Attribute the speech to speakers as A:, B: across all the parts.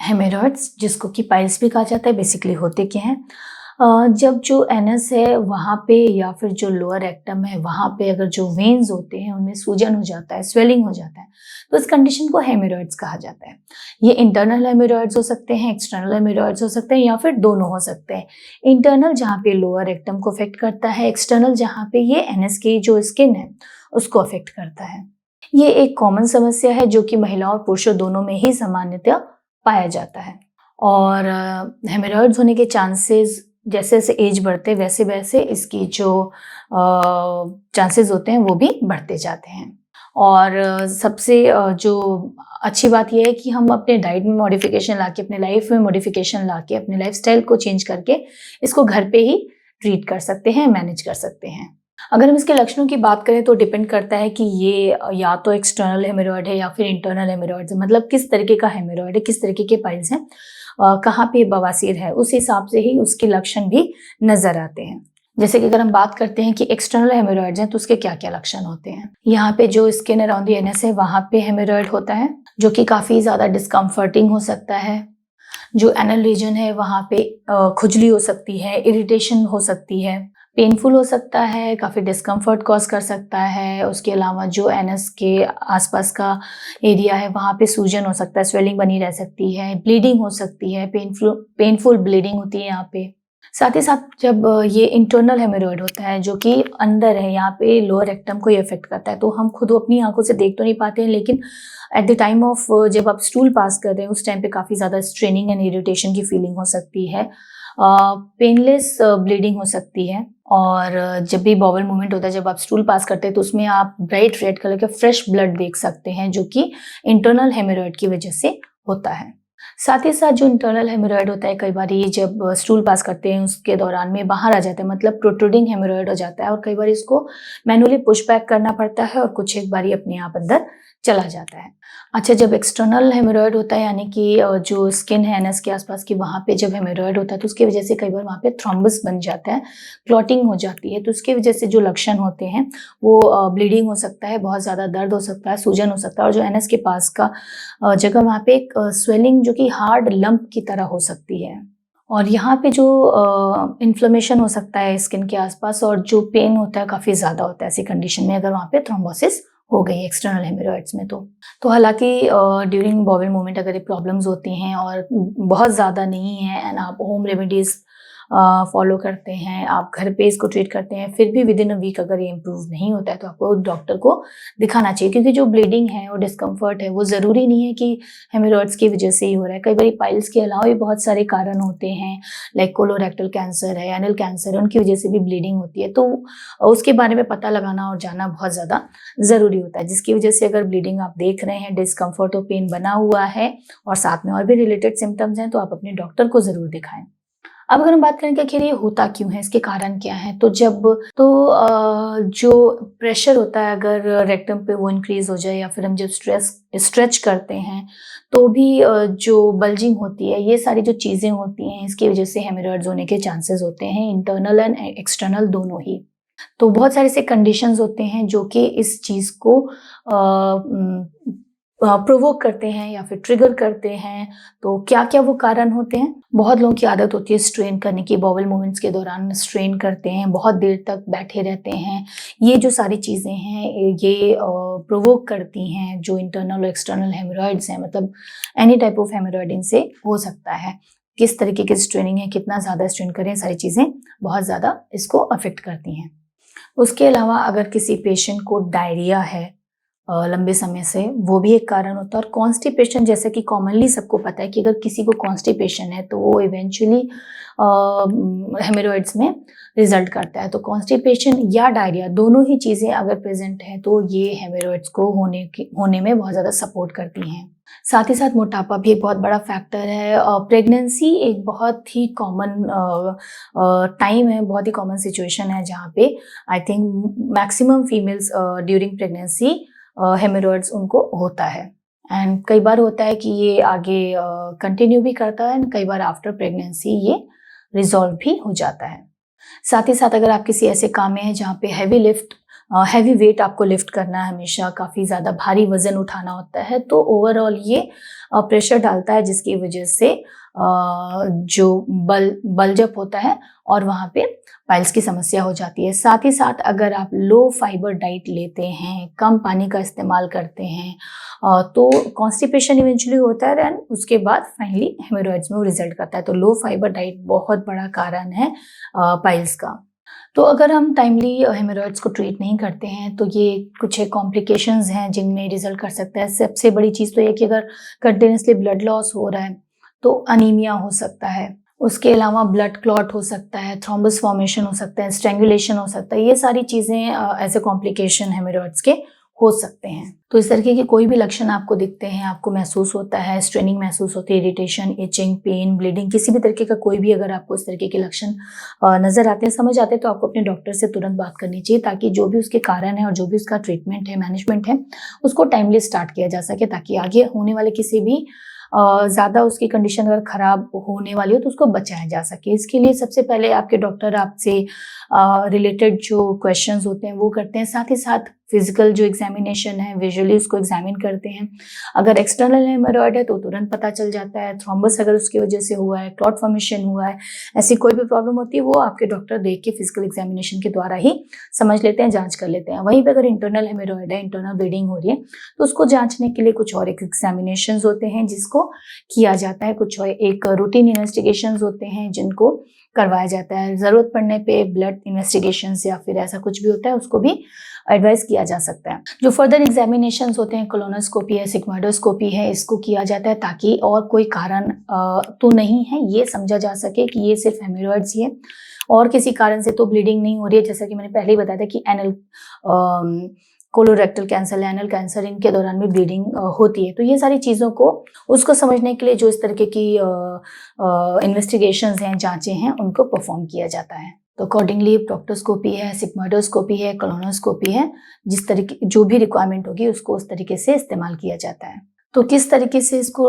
A: Haemorrhoids, जिसको कि piles भी कहा जाता है, बेसिकली होते क्या हैं? जब जो एनस है वहाँ पे या फिर जो लोअर रेक्टम है वहाँ पे अगर जो वेन्स होते हैं उनमें सूजन हो जाता है, स्वेलिंग हो जाता है, तो इस कंडीशन को हेमरॉइड्स कहा जाता है। ये इंटरनल हेमरॉइड्स हो सकते हैं, एक्सटर्नल हेमरॉइड्स हो सकते हैं या फिर दोनों हो सकते हैं। इंटरनल जहाँ पे लोअर रेक्टम को अफेक्ट करता है, एक्सटर्नल जहाँ पे ये एनस की जो स्किन है उसको अफेक्ट करता है। ये एक कॉमन समस्या है जो कि महिलाओं और पुरुषों दोनों में ही सामान्यतः पाया जाता है। और हेमरॉइड्स होने के चांसेस जैसे जैसे एज बढ़ते वैसे वैसे इसकी जो चांसेस होते हैं वो भी बढ़ते जाते हैं। और सबसे जो अच्छी बात यह है कि हम अपने डाइट में मॉडिफिकेशन लाके, अपने लाइफ में मॉडिफिकेशन लाके, अपने लाइफस्टाइल को चेंज करके इसको घर पे ही ट्रीट कर सकते हैं, मैनेज कर सकते हैं। अगर हम इसके लक्षणों की बात करें तो डिपेंड करता है कि ये या तो एक्सटर्नल हेमरॉइड है या फिर इंटरनल हेमरॉइड्स है, मतलब किस तरीके का हेमरॉइड है, किस तरीके के पाइल्स हैं, कहाँ पे बवासीर है, उस हिसाब से ही उसके लक्षण भी नजर आते हैं। जैसे कि अगर हम बात करते हैं कि एक्सटर्नल हेमरॉइड्स हैं तो उसके क्या क्या लक्षण होते हैं। यहाँ पे जो स्किन अराउंड द एनस है वहाँ पे हेमरॉइड होता है जो कि काफी ज्यादा डिस्कम्फर्टिंग हो सकता है। जो एनल रीजन है वहाँ पे खुजली हो सकती है, इरिटेशन हो सकती है, पेनफुल हो सकता है, काफ़ी डिस्कम्फर्ट कॉज कर सकता है। उसके अलावा जो एनस के आसपास का एरिया है वहाँ पे सूजन हो सकता है, स्वेलिंग बनी रह सकती है, ब्लीडिंग हो सकती है, पेनफुल ब्लीडिंग होती है यहाँ पे। साथ ही साथ जब ये इंटरनल हेमरॉइड होता है जो कि अंदर है, यहाँ पे लोअर रेक्टम को ये अफेक्ट करता है, तो हम खुद अपनी आंखों से देख तो नहीं पाते हैं, लेकिन एट द टाइम ऑफ जब आप स्टूल पास कर रहे हैं उस टाइम पे काफ़ी ज़्यादा स्ट्रेनिंग एंड इरिटेशन की फीलिंग हो सकती है, पेनलेस ब्लीडिंग हो सकती है। और जब भी बॉवल मूवमेंट होता है, जब आप स्टूल पास करते हैं तो उसमें आप ब्राइट रेड कलर के फ्रेश ब्लड देख सकते हैं जो कि इंटरनल हेमरॉइड की वजह से होता है। साथ ही साथ जो इंटरनल हेमरॉइड होता है, कई बार ये जब स्टूल पास करते हैं उसके दौरान में बाहर आ जाता है, मतलब प्रोट्रूडिंग हेमरॉइड हो जाता है, और कई बार इसको मैनुअली पुश बैक करना पड़ता है और कुछ एक बार ये अपने आप अंदर चला जाता है। अच्छा, जब एक्सटर्नल हेमरॉइड होता है यानी कि जो स्किन है एनस के आसपास की, वहाँ पे जब हेमरॉइड होता है तो उसकी वजह से कई बार वहाँ पे थ्रोम्बस बन जाता है, क्लॉटिंग हो जाती है, तो उसकी वजह से जो लक्षण होते हैं वो ब्लीडिंग हो सकता है, बहुत ज़्यादा दर्द हो सकता है, सूजन हो सकता है, और जो एनस के पास का जगह वहाँ पे एक स्वेलिंग जो कि हार्ड लंप की तरह हो सकती है। और यहाँ पे जो इन्फ्लेमेशन हो सकता है स्किन के आसपास, और जो पेन होता है काफ़ी ज़्यादा होता है ऐसी कंडीशन में अगर वहाँ पे थ्रोम्बोसिस हो गई एक्सटर्नल हेमरॉइड्स में। तो हालांकि ड्यूरिंग बॉवल मूवमेंट अगर ये प्रॉब्लम्स होती हैं और बहुत ज़्यादा नहीं है एंड आप होम रेमेडीज़ फॉलो करते हैं, आप घर पे इसको ट्रीट करते हैं, फिर भी विद इन अ वीक अगर ये इम्प्रूव नहीं होता है तो आपको डॉक्टर को दिखाना चाहिए, क्योंकि जो ब्लीडिंग है और डिस्कम्फर्ट है वो ज़रूरी नहीं है कि हेमरॉइड्स की वजह से ही हो रहा है। कई बार पाइल्स के अलावा भी बहुत सारे कारण होते हैं, लाइक कोलोरेक्टल कैंसर है, एनल कैंसर है, उनकी वजह से भी ब्लीडिंग होती है, तो उसके बारे में पता लगाना और जानना बहुत ज़्यादा ज़रूरी होता है, जिसकी वजह से अगर ब्लीडिंग आप देख रहे हैं, डिस्कम्फर्ट और पेन बना हुआ है और साथ में और भी रिलेटेड सिम्टम्स हैं, तो आप अपने डॉक्टर को ज़रूर दिखाएं। अब अगर हम बात करें कि आखिर ये होता क्यों है, इसके कारण क्या है, तो जो प्रेशर होता है अगर रेक्टम पे वो इंक्रीज हो जाए, या फिर हम जब स्ट्रेच करते हैं तो भी जो बल्जिंग होती है, ये सारी जो चीज़ें होती हैं इसकी वजह से हेमरॉइड्स होने के चांसेस होते हैं, इंटरनल एंड एक्सटर्नल दोनों ही। तो बहुत सारे ऐसे कंडीशंस होते हैं जो कि इस चीज़ को प्रोवोक करते हैं या फिर ट्रिगर करते हैं। तो क्या क्या वो कारण होते हैं? बहुत लोगों की आदत होती है स्ट्रेन करने की, बॉवल मूवमेंट्स के दौरान स्ट्रेन करते हैं, बहुत देर तक बैठे रहते हैं। ये जो सारी चीज़ें हैं ये प्रोवोक करती हैं जो इंटरनल और एक्सटर्नल हेमरॉइड्स हैं, मतलब एनी टाइप ऑफ हेमरॉइड इनसे हो सकता है। किस तरीके की स्ट्रेनिंग है, कितना ज़्यादा स्ट्रेन करें, सारी चीज़ें बहुत ज़्यादा इसको अफेक्ट करती हैं। उसके अलावा अगर किसी पेशेंट को डायरिया है लंबे समय से, वो भी एक कारण होता है। और कॉन्स्टिपेशन, जैसे कि कॉमनली सबको पता है कि अगर किसी को कॉन्स्टिपेशन है तो वो इवेंचुअली हेमरॉइड्स में रिजल्ट करता है। तो कॉन्स्टिपेशन या डायरिया दोनों ही चीज़ें अगर प्रेजेंट हैं तो ये हेमरॉइड्स को होने में बहुत ज़्यादा सपोर्ट करती हैं। साथ ही साथ मोटापा भी एक बहुत बड़ा फैक्टर है। प्रेगनेंसी एक बहुत ही कॉमन टाइम है, बहुत ही कॉमन सिचुएशन है जहाँ पे I think maximum females during pregnancy haemorrhoids उनको होता है। एंड कई बार होता है कि ये आगे कंटिन्यू भी करता है, एंड कई बार आफ्टर प्रेगनेंसी ये रिजॉल्व भी हो जाता है। साथ ही साथ अगर आप किसी ऐसे काम में हैं जहाँ पे हैवी लिफ्ट हैवी वेट आपको लिफ्ट करना है, हमेशा काफ़ी ज़्यादा भारी वज़न उठाना होता है, तो ओवरऑल ये प्रेशर डालता है, जिसकी वजह से जो बल्ज अप होता है और वहाँ पे पाइल्स की समस्या हो जाती है। साथ ही साथ अगर आप लो फाइबर डाइट लेते हैं, कम पानी का इस्तेमाल करते हैं, तो कॉन्स्टिपेशन इवेंचुअली होता है एंड उसके बाद फाइनली हेमोरॉइड्स में वो रिजल्ट करता है। तो लो फाइबर डाइट बहुत बड़ा कारण है पाइल्स का। तो अगर हम टाइमली हेमोरॉइड्स को ट्रीट नहीं करते हैं, तो ये कुछ एक कॉम्प्लिकेशंस हैं जिनमें रिजल्ट कर सकता है। सबसे बड़ी चीज़ तो ये कि अगर कंटिन्यूसली ब्लड लॉस हो रहा है तो अनीमिया हो सकता है। उसके अलावा ब्लड क्लॉट हो सकता है, थ्रोम्बस फॉर्मेशन हो सकता है, स्ट्रैंगुलेशन हो सकता है। ये सारी चीज़ें एज ए कॉम्प्लिकेशन हेमोरॉइड्स के हो सकते हैं। तो इस तरीके के कोई भी लक्षण आपको दिखते हैं, आपको महसूस होता है, स्ट्रेनिंग महसूस होती है, इरिटेशन, इचिंग, पेन, ब्लीडिंग, किसी भी तरीके का कोई भी अगर आपको इस तरीके के लक्षण नज़र आते हैं, समझ आते हैं, तो आपको अपने डॉक्टर से तुरंत बात करनी चाहिए, ताकि जो भी उसके कारण है और जो भी उसका ट्रीटमेंट है, मैनेजमेंट है, उसको टाइमली स्टार्ट किया जा सके, ताकि आगे होने वाले किसी भी ज़्यादा उसकी कंडीशन अगर ख़राब होने वाली हो तो उसको बचाया जा सके। इसके लिए सबसे पहले आपके डॉक्टर आपसे रिलेटेड जो क्वेश्चंस होते हैं वो करते हैं। साथ ही साथ फिजिकल जो एग्जामिनेशन है, विजुअली उसको एग्जामिन करते हैं। अगर एक्सटर्नल हेमोरॉइड है तो तुरंत पता चल जाता है। थ्रोम्बस अगर उसकी वजह से हुआ है, क्लॉट फॉर्मेशन हुआ है, ऐसी कोई भी प्रॉब्लम होती है, वो आपके डॉक्टर देख के फिजिकल एग्जामिनेशन के द्वारा ही समझ लेते हैं, जांच कर लेते हैं। वहीं पे अगर इंटरनल हेमोरॉइड है, इंटरनल ब्लीडिंग हो रही है, तो उसको जांचने के लिए कुछ और एग्जामिनेशन होते हैं जिसको किया जाता है। कुछ और एक रूटीन इन्वेस्टिगेशंस होते हैं जिनको करवाया जाता है। ज़रूरत पड़ने पे ब्लड इन्वेस्टिगेशंस या फिर ऐसा कुछ भी होता है, उसको भी एडवाइस किया जा सकता है। जो फर्दर एग्जामिनेशंस होते हैं, कोलोनोस्कोपी है, सिग्मोइडोस्कोपी है, इसको किया जाता है ताकि और कोई कारण तो नहीं है, ये समझा जा सके कि ये सिर्फ हेमोरॉइड्स ही है और किसी कारण से तो ब्लीडिंग नहीं हो रही है। जैसा कि मैंने पहले ही बताया था कि anal colorectal cancer, anal cancer, इनके दौरान भी ब्लीडिंग होती है। तो ये सारी चीज़ों को उसको समझने के लिए जो इस तरीके की इन्वेस्टिगेशंस हैं, जांचें हैं, उनको परफॉर्म किया जाता है। तो अकॉर्डिंगली प्रोक्टोस्कोपी है, सिग्मोइडोस्कोपी है, कोलोनोस्कोपी है, जिस तरीके जो भी रिक्वायरमेंट होगी उसको उस तरीके से इस्तेमाल किया जाता है। तो किस तरीके से इसको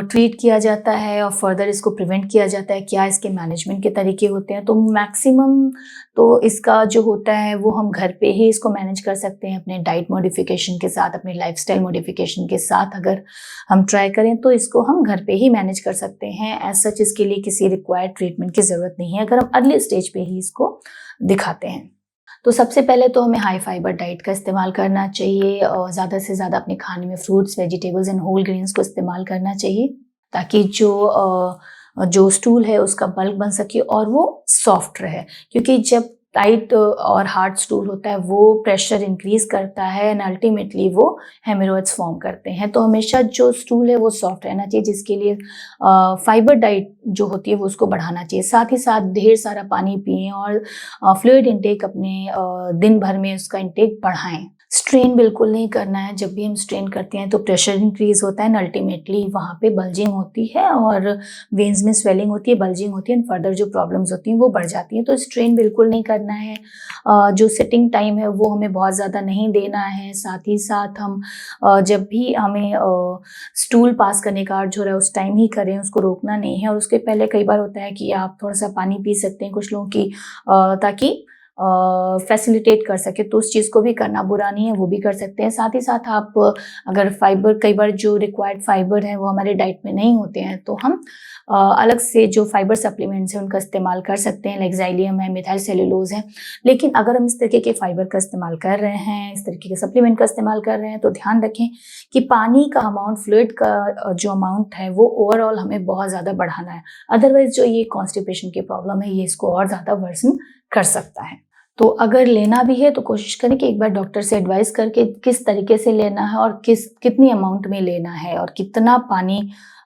A: ट्रीट किया जाता है और फर्दर इसको प्रिवेंट किया जाता है, क्या इसके मैनेजमेंट के तरीके होते हैं, तो मैक्सिमम तो इसका जो होता है वो हम घर पे ही इसको मैनेज कर सकते हैं अपने डाइट मॉडिफिकेशन के साथ, अपने लाइफस्टाइल मॉडिफिकेशन के साथ। अगर हम ट्राई करें तो इसको हम घर पे ही मैनेज कर सकते हैं। एज सच इसके लिए किसी रिक्वायर्ड ट्रीटमेंट की ज़रूरत नहीं है, अगर हम अर्ली स्टेज पे ही इसको दिखाते हैं। तो सबसे पहले तो हमें हाई फाइबर डाइट का इस्तेमाल करना चाहिए और ज़्यादा से ज़्यादा अपने खाने में fruits, vegetables and whole grains को इस्तेमाल करना चाहिए, ताकि जो स्टूल है उसका बल्क बन सके और वो सॉफ्ट रहे। क्योंकि जब टाइट और हार्ड स्टूल होता है वो प्रेशर इंक्रीज करता है एंड अल्टीमेटली वो हेमोरॉइड्स फॉर्म करते हैं। तो हमेशा जो स्टूल है वो सॉफ्ट रहना चाहिए, जिसके लिए फाइबर डाइट जो होती है वो उसको बढ़ाना चाहिए। साथ ही साथ ढेर सारा पानी पिएं और फ्लूइड इंटेक अपने दिन भर में उसका इंटेक बढ़ाएं। स्ट्रेन बिल्कुल नहीं करना है। जब भी हम स्ट्रेन करते हैं तो प्रेशर इंक्रीज होता है एंड अल्टीमेटली वहाँ पे बल्जिंग होती है और वेन्स में स्वेलिंग होती है, बल्जिंग होती है एंड फर्दर जो प्रॉब्लम्स होती हैं वो बढ़ जाती हैं। तो स्ट्रेन बिल्कुल नहीं करना है। जो सिटिंग टाइम है वो हमें बहुत ज़्यादा नहीं देना है। साथ ही साथ हम जब भी हमें स्टूल पास करने का अर्ज हो रहा है उस टाइम ही करें, उसको रोकना नहीं है। और उसके पहले कई बार होता है कि आप थोड़ा सा पानी पी सकते हैं कुछ लोगों की, ताकि फैसिलिटेट कर सके, तो उस चीज़ को भी करना बुरा नहीं है, वो भी कर सकते हैं। साथ ही साथ आप अगर फाइबर, कई बार जो रिक्वायर्ड फाइबर है वो हमारे डाइट में नहीं होते हैं, तो हम अलग से जो फाइबर सप्लीमेंट्स हैं उनका इस्तेमाल कर सकते हैं, लाइक ज़ाइलियम है, मिथाइल सेलुलोज है। लेकिन अगर हम इस तरीके के फाइबर का इस्तेमाल कर रहे हैं, इस तरीके के सप्लीमेंट का इस्तेमाल कर रहे हैं, तो ध्यान रखें कि पानी का अमाउंट, फ्लूइड का जो अमाउंट है वो ओवरऑल हमें बहुत ज़्यादा बढ़ाना है। अदरवाइज जो ये कॉन्स्टिपेशन की प्रॉब्लम है ये इसको और ज़्यादा वर्सन कर सकता है। तो अगर लेना भी है तो कोशिश करें कि एक बार डॉक्टर से एडवाइस करके किस तरीके से लेना है और कितनी अमाउंट में लेना है और कितना पानी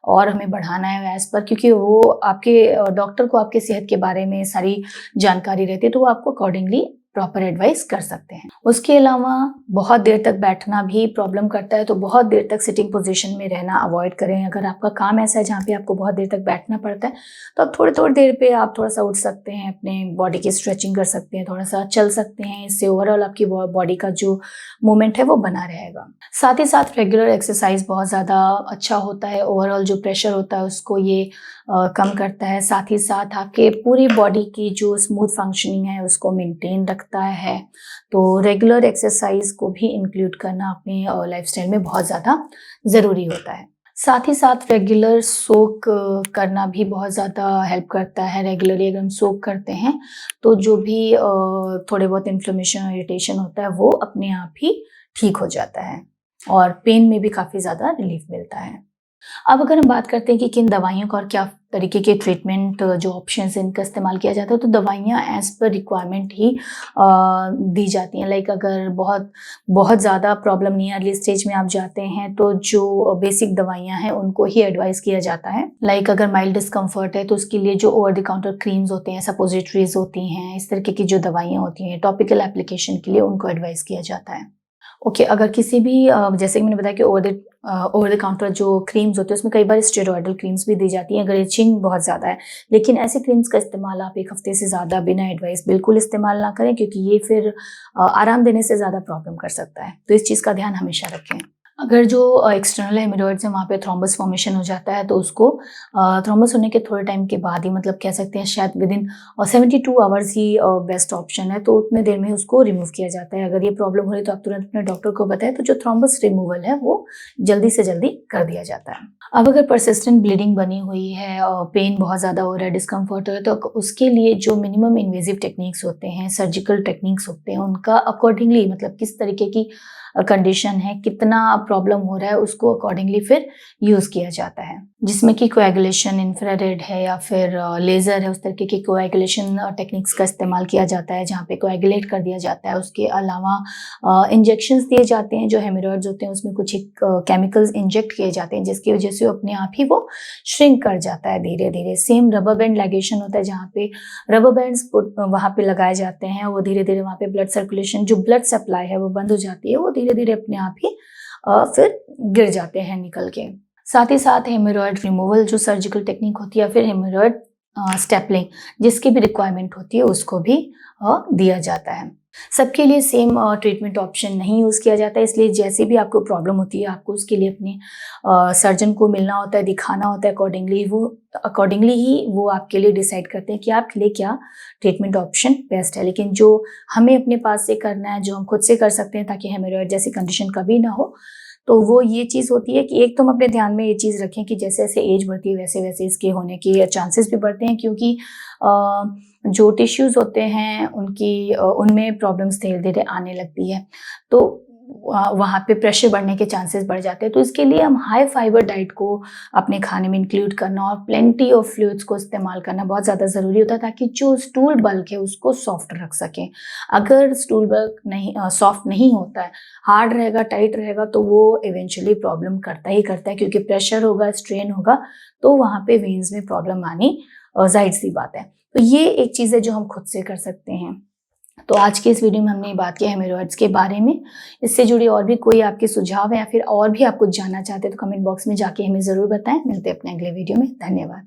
A: और हमें बढ़ाना है एज पर, क्योंकि वो आपके डॉक्टर को आपके सेहत के बारे में सारी जानकारी रहती है, तो वो आपको अकॉर्डिंगली प्रॉपर एडवाइस कर सकते हैं। उसके अलावा बहुत देर तक बैठना भी प्रॉब्लम करता है, तो बहुत देर तक सिटिंग पोजीशन में रहना अवॉइड करें। अगर आपका काम ऐसा है जहाँ पे आपको बहुत देर तक बैठना पड़ता है, तो आप थोड़ी देर पे आप थोड़ा सा उठ सकते हैं, अपने बॉडी की स्ट्रेचिंग कर सकते हैं, थोड़ा सा चल सकते हैं। इससे ओवरऑल आपकी बॉडी का जो मूवमेंट है वो बना रहेगा। साथ ही साथ रेगुलर एक्सरसाइज बहुत ज़्यादा अच्छा होता है, ओवरऑल जो प्रेशर होता है उसको ये कम करता है। साथ ही साथ आपके पूरी बॉडी की जो स्मूथ फंक्शनिंग है उसको मेंटेन रखता लगता है, तो रेगुलर एक्सरसाइज को भी इंक्लूड करना अपनी लाइफस्टाइल में बहुत ज़्यादा ज़रूरी होता है। साथ ही साथ रेगुलर सोक करना भी बहुत ज़्यादा हेल्प करता है। रेगुलरली अगर हम सोक करते हैं तो जो भी थोड़े बहुत इन्फ्लेमेशन और इरिटेशन होता है वो अपने आप ही ठीक हो जाता है और पेन में भी काफ़ी ज़्यादा रिलीफ मिलता है। अब अगर हम बात करते हैं कि किन दवाइयों का और क्या तरीके के ट्रीटमेंट जो ऑप्शंस हैं इनका इस्तेमाल किया जाता है, तो दवाइयाँ एज़ पर रिक्वायरमेंट ही दी जाती हैं। लाइक अगर बहुत बहुत ज़्यादा प्रॉब्लम नहीं है, अर्ली स्टेज में आप जाते हैं, तो जो बेसिक दवाइयाँ हैं उनको ही एडवाइस किया जाता है। लाइक अगर माइल्ड डिस्कम्फर्ट है तो उसके लिए जो ओवर द काउंटर क्रीम्स होते हैं, सपोजिटरीज होती हैं, इस तरीके की जो दवाइयाँ होती हैं टॉपिकल एप्लीकेशन के लिए उनको एडवाइस किया जाता है। ओके, अगर किसी भी जैसे कि मैंने बताया कि ओवर द काउंटर जो क्रीम्स होते हैं उसमें कई बार स्टेरॉयडल क्रीम्स भी दी जाती हैं अगर इचिंग बहुत ज़्यादा है, लेकिन ऐसे क्रीम्स का इस्तेमाल आप 1 हफ्ते से ज़्यादा बिना एडवाइस बिल्कुल इस्तेमाल ना करें, क्योंकि ये फिर आराम देने से ज़्यादा प्रॉब्लम कर सकता है। तो इस चीज़ का ध्यान हमेशा रखें। अगर जो एक्सटर्नल हेमोरॉइड्स है वहाँ पे थ्रोम्बस फॉर्मेशन हो जाता है तो उसको थ्रोम्बस होने के थोड़े टाइम के बाद ही, मतलब कह सकते हैं शायद विदिन 72 आवर्स ही बेस्ट ऑप्शन है, तो उतने देर में उसको रिमूव किया जाता है। अगर ये प्रॉब्लम हो रही है तो आप तुरंत अपने डॉक्टर को बताएं, तो जो थ्रोम्बस रिमूवल है वो जल्दी से जल्दी कर दिया जाता है। अब अगर परसिस्टेंट ब्लीडिंग बनी हुई है और पेन बहुत ज़्यादा हो रहा है, डिस्कम्फर्ट हो रहा है, तो उसके लिए जो मिनिमम इन्वेजिव टेक्निक्स होते हैं, सर्जिकल टेक्निक्स होते हैं, उनका अकॉर्डिंगली, मतलब किस तरीके की कंडीशन है, कितना प्रॉब्लम हो रहा है, उसको अकॉर्डिंगली फिर यूज़ किया जाता है, जिसमें कि कोएगुलेशन, इंफ्रारेड है या फिर लेज़र है, उस तरीके की कोएगुलेशन टेक्निक्स का इस्तेमाल किया जाता है जहाँ पे कोएगुलेट कर दिया जाता है। उसके अलावा इंजेक्शंस दिए जाते हैं, जो हेमोरॉइड्स होते हैं उसमें कुछ एक केमिकल्स इंजेक्ट किए जाते हैं जिसकी वजह से अपने आप ही वो श्रिंक कर जाता है धीरे धीरे। सेम रबर बैंड लाइगेशन होता है जहाँ पे रबर बैंड्स वहाँ पे लगाए जाते हैं, वो धीरे धीरे वहाँ पे ब्लड सर्कुलेशन, जो ब्लड सप्लाई है वो बंद हो जाती है, वो धीरे धीरे अपने आप ही फिर गिर जाते हैं निकल के। साथ ही साथ हेमोरॉइड रिमूवल जो सर्जिकल टेक्निक होती है, फिर हेमोरॉइड स्टेपलिंग जिसकी भी रिक्वायरमेंट होती है उसको भी दिया जाता है। सबके लिए सेम ट्रीटमेंट ऑप्शन नहीं यूज़ किया जाता है, इसलिए जैसे भी आपको प्रॉब्लम होती है आपको उसके लिए अपने सर्जन को मिलना होता है, दिखाना होता है, अकॉर्डिंगली ही वो आपके लिए डिसाइड करते हैं कि आपके लिए क्या ट्रीटमेंट ऑप्शन बेस्ट है। लेकिन जो हमें अपने पास से करना है, जो हम खुद से कर सकते हैं ताकि हेमोरॉइड जैसी कंडीशन कभी ना हो, तो वो ये चीज़ होती है कि एक तो हम अपने ध्यान में ये चीज़ रखें कि जैसे जैसे एज बढ़ती है वैसे वैसे इसके होने के चांसेस भी बढ़ते हैं, क्योंकि जो टिश्यूज़ होते हैं उनमें प्रॉब्लम्स धीरे धीरे आने लगती है, तो वहाँ पे प्रेशर बढ़ने के चांसेस बढ़ जाते हैं। तो इसके लिए हम हाई फाइबर डाइट को अपने खाने में इंक्लूड करना और प्लेंटी ऑफ फ्लूइड्स को इस्तेमाल करना बहुत ज़्यादा ज़रूरी होता है, ताकि जो स्टूल बल्क है उसको सॉफ्ट रख सकें। अगर स्टूल बल्क नहीं सॉफ्ट नहीं होता है, हार्ड रहेगा, टाइट रहेगा, तो वो इवेंचुअली प्रॉब्लम करता ही करता है, क्योंकि प्रेशर होगा, स्ट्रेन होगा, तो वहाँ पे वेन्स में प्रॉब्लम आनी जाहिर सी बात है। तो ये एक चीज़ है जो हम खुद से कर सकते हैं। तो आज के इस वीडियो में हमने बात की हेमोरॉइड्स के बारे में। इससे जुड़ी और भी कोई आपके सुझाव है या फिर और भी आप कुछ जानना चाहते हैं तो कमेंट बॉक्स में जाके हमें ज़रूर बताएं। मिलते हैं अपने अगले वीडियो में। धन्यवाद।